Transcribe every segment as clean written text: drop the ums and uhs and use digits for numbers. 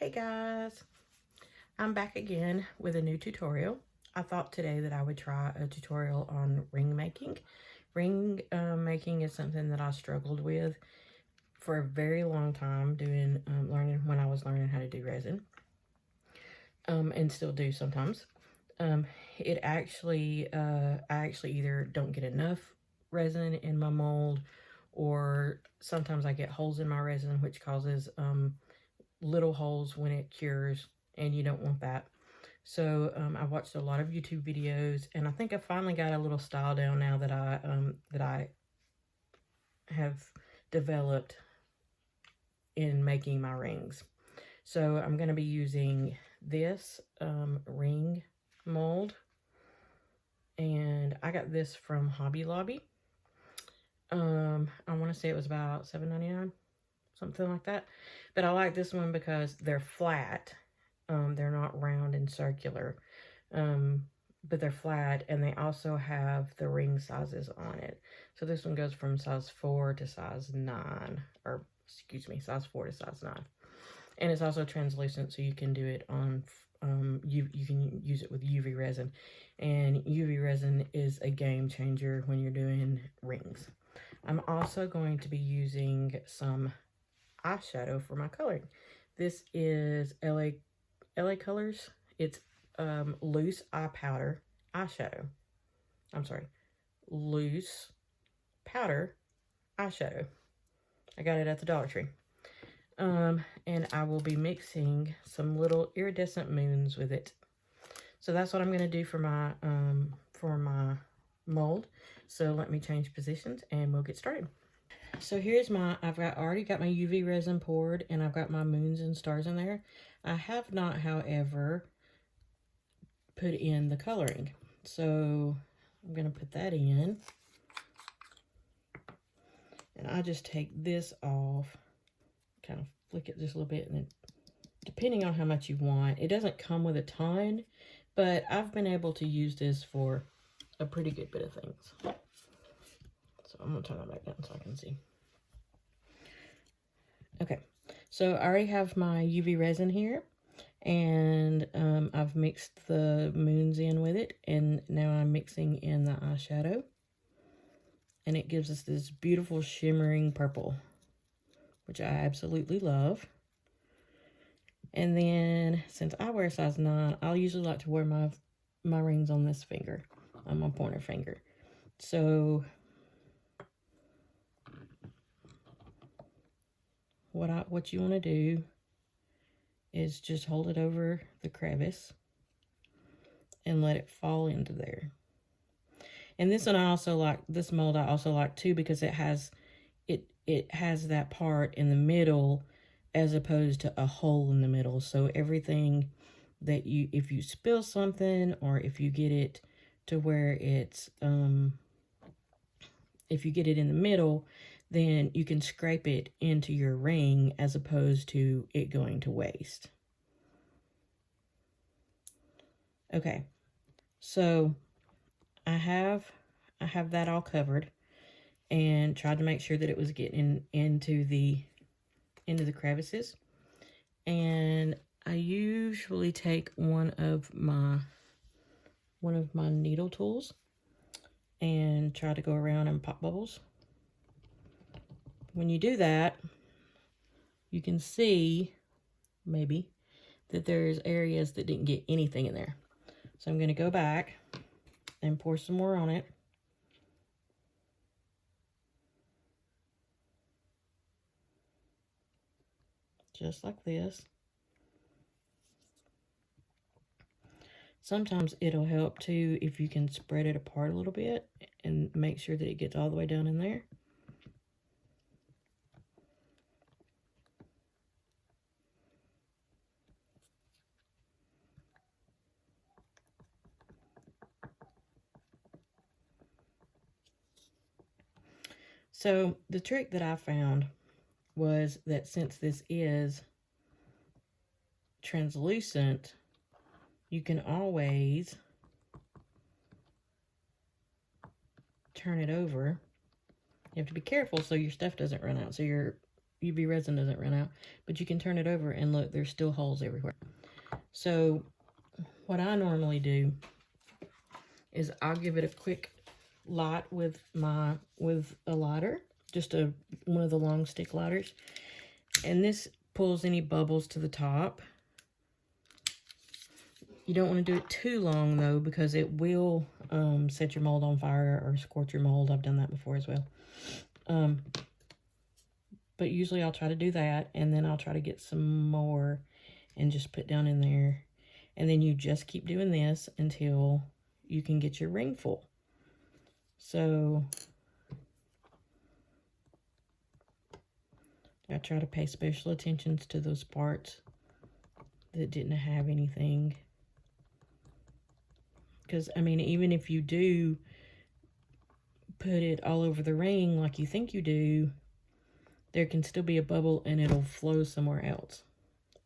Hey guys, I'm back again with a new tutorial. I thought today that I would try a tutorial on ring making. Ring making is something that I struggled with for a very long time doing, learning when I was learning how to do resin, and still do sometimes. It actually, I actually either don't get enough resin in my mold, or sometimes I get holes in my resin, which causes, little holes when it cures, and you don't want that. So I watched a lot of YouTube videos, and I think I finally got a little style down now that I have developed in making my rings. So I'm going to be using this ring mold, and I got this from Hobby Lobby. I want to say it was about $7.99, something like that. But I like this one because they're flat. They're not round and circular, but they're flat, and they also have the ring sizes on it. So this one goes from size 4 to size 9, or excuse me, size 4 to size 9. And it's also translucent, so you can do it on, you can use it with UV resin. And UV resin is a game changer when you're doing rings. I'm also going to be using some eyeshadow for my coloring. This is LA Colors. It's loose eye powder eyeshadow. I'm sorry, loose powder eyeshadow. I got it at the Dollar Tree. And I will be mixing some little iridescent moons with it. So that's what I'm going to do for my mold. So let me change positions and we'll get started. So here's my, already got my UV resin poured, and I've got my moons and stars in there. I have not, however, put in the coloring. So I'm going to put that in. And I just take this off, kind of flick it just a little bit, and then depending on how much you want, it doesn't come with a ton, but I've been able to use this for a pretty good bit of things. So I'm going to turn that back down so I can see. Okay, so I already have my UV resin here, and I've mixed the moons in with it, and now I'm mixing in the eyeshadow, and it gives us this beautiful shimmering purple, which I absolutely love. And then, since I wear size 9, I'll usually like to wear my rings on this finger, on my pointer finger. So what you want to do is just hold it over the crevice and let it fall into there. And this one I also like, this mold I also like too, because it has that part in the middle as opposed to a hole in the middle. So everything that if you spill something, or if you get it to where it's if you get it in the middle, then you can scrape it into your ring as opposed to it going to waste. Okay, so I have that all covered, and tried to make sure that it was getting into the crevices. And I usually take one of my needle tools and try to go around and pop bubbles. When you do that, you can see maybe that there's areas that didn't get anything in there. So I'm going to go back and pour some more on it. Just like this. Sometimes it'll help too if you can spread it apart a little bit and make sure that it gets all the way down in there. So the trick that I found was that since this is translucent, you can always turn it over. You have to be careful so your stuff doesn't run out. So UV resin doesn't run out. But you can turn it over and look, there's still holes everywhere. So what I normally do is I'll give it a quick light with a lighter, just one of the long stick lighters, and this pulls any bubbles to the top. You don't want to do it too long though, because it will set your mold on fire or scorch your mold. I've done that before as well. But usually I'll try to do that, and then I'll try to get some more and just put down in there, and then you just keep doing this until you can get your ring full. So I try to pay special attentions to those parts that didn't have anything. Because, I mean, even if you do put it all over the ring like you think you do, there can still be a bubble and it'll flow somewhere else.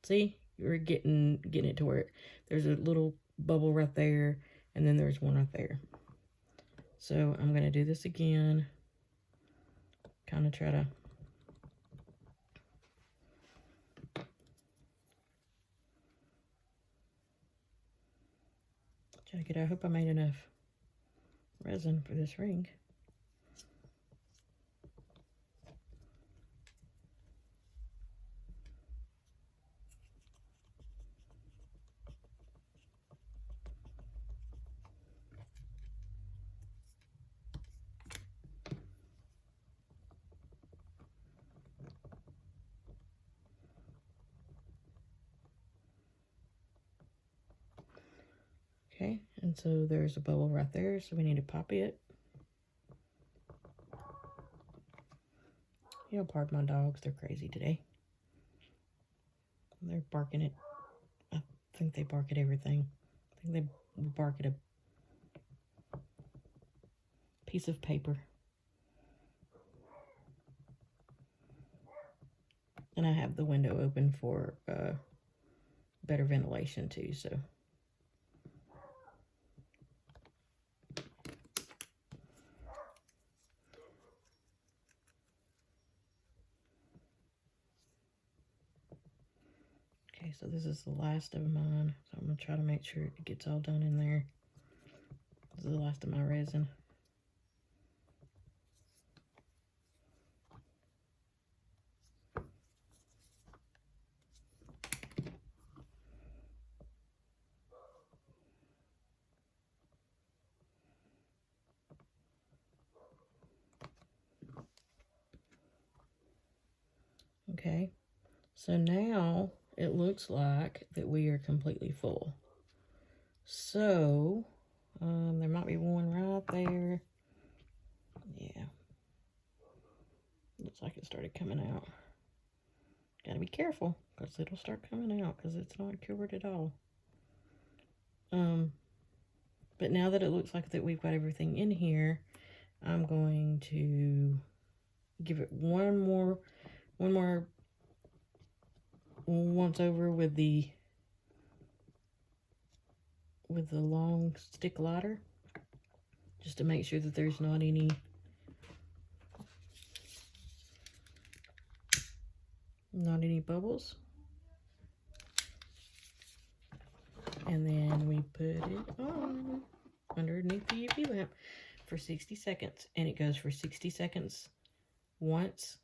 See? You're getting it to where there's a little bubble right there, and then there's one right there. So I'm going to do this again. Kind of try to get, I hope I made enough resin for this ring. Okay, and so there's a bubble right there, so we need to pop it. You'll pardon my dogs, they're crazy today. They're barking at, I think they bark at everything. I think they bark at a piece of paper. And I have the window open for better ventilation too, so. Okay, so this is the last of mine. So I'm going to try to make sure it gets all done in there. This is the last of my resin. Okay, so now it looks like that we are completely full. So, there might be one right there. Yeah. Looks like it started coming out. Gotta be careful, because it'll start coming out, because it's not cured at all. But now that it looks like that we've got everything in here, I'm going to give it one more once over with the long stick lighter, just to make sure that there's not any bubbles. And then we put it on underneath the UV lamp for 60 seconds. And it goes for 60 seconds once,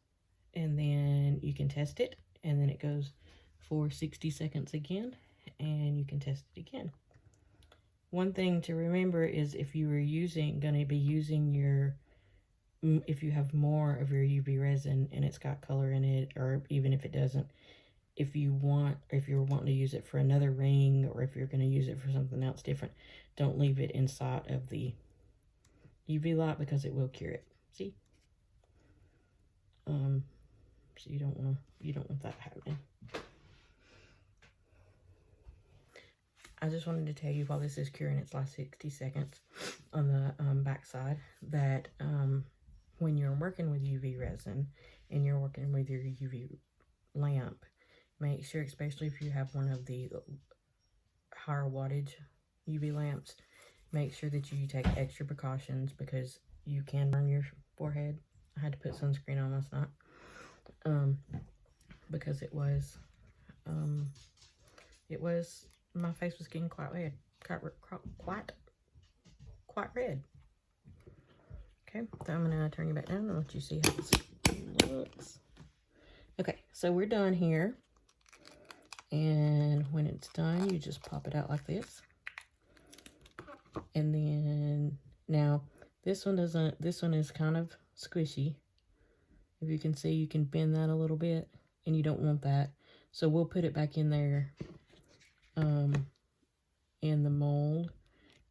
and then you can test it. And then it goes for 60 seconds again, and you can test it again. One thing to remember is if you are going to be using your, if you have more of your UV resin and it's got color in it, or even if it doesn't, if you're wanting to use it for another ring, or if you're going to use it for something else different, don't leave it inside of the UV light, because it will cure it. See? So you don't want that happening. I just wanted to tell you, while this is curing its last 60 seconds on the back side, that when you're working with UV resin and you're working with your UV lamp, make sure, especially if you have one of the higher wattage UV lamps, make sure that you take extra precautions, because you can burn your forehead. I had to put sunscreen on last night. because it was, my face was getting quite red, quite red. Okay, so I'm gonna turn you back down and let you see how this looks. Okay, so we're done here. And when it's done, you just pop it out like this. And then, now, this one is kind of squishy. If you can see, you can bend that a little bit, and you don't want that. So we'll put it back in there, in the mold,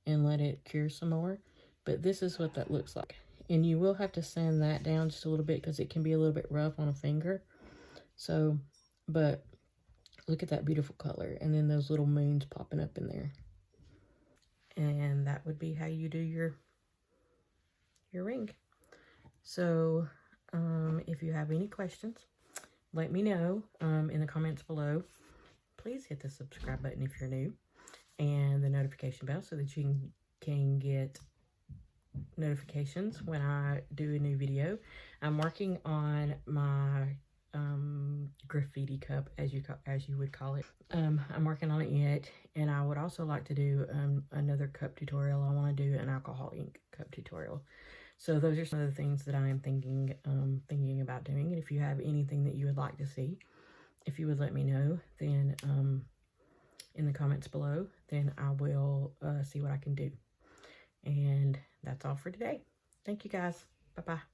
and let it cure some more. But this is what that looks like. And you will have to sand that down just a little bit because it can be a little bit rough on a finger. So, but look at that beautiful color. And then those little moons popping up in there. And that would be how you do your ring. So, if you have any questions, let me know in the comments below. Please hit the subscribe button if you're new, and the notification bell so that you can get notifications when I do a new video. I'm working on my graffiti cup, as you would call it. I'm working on it, and I would also like to do another cup tutorial. I want to do an alcohol ink cup tutorial. So those are some of the things that I am thinking about doing. And if you have anything that you would like to see, if you would let me know, then in the comments below, then I will see what I can do. And that's all for today. Thank you guys. Bye-bye.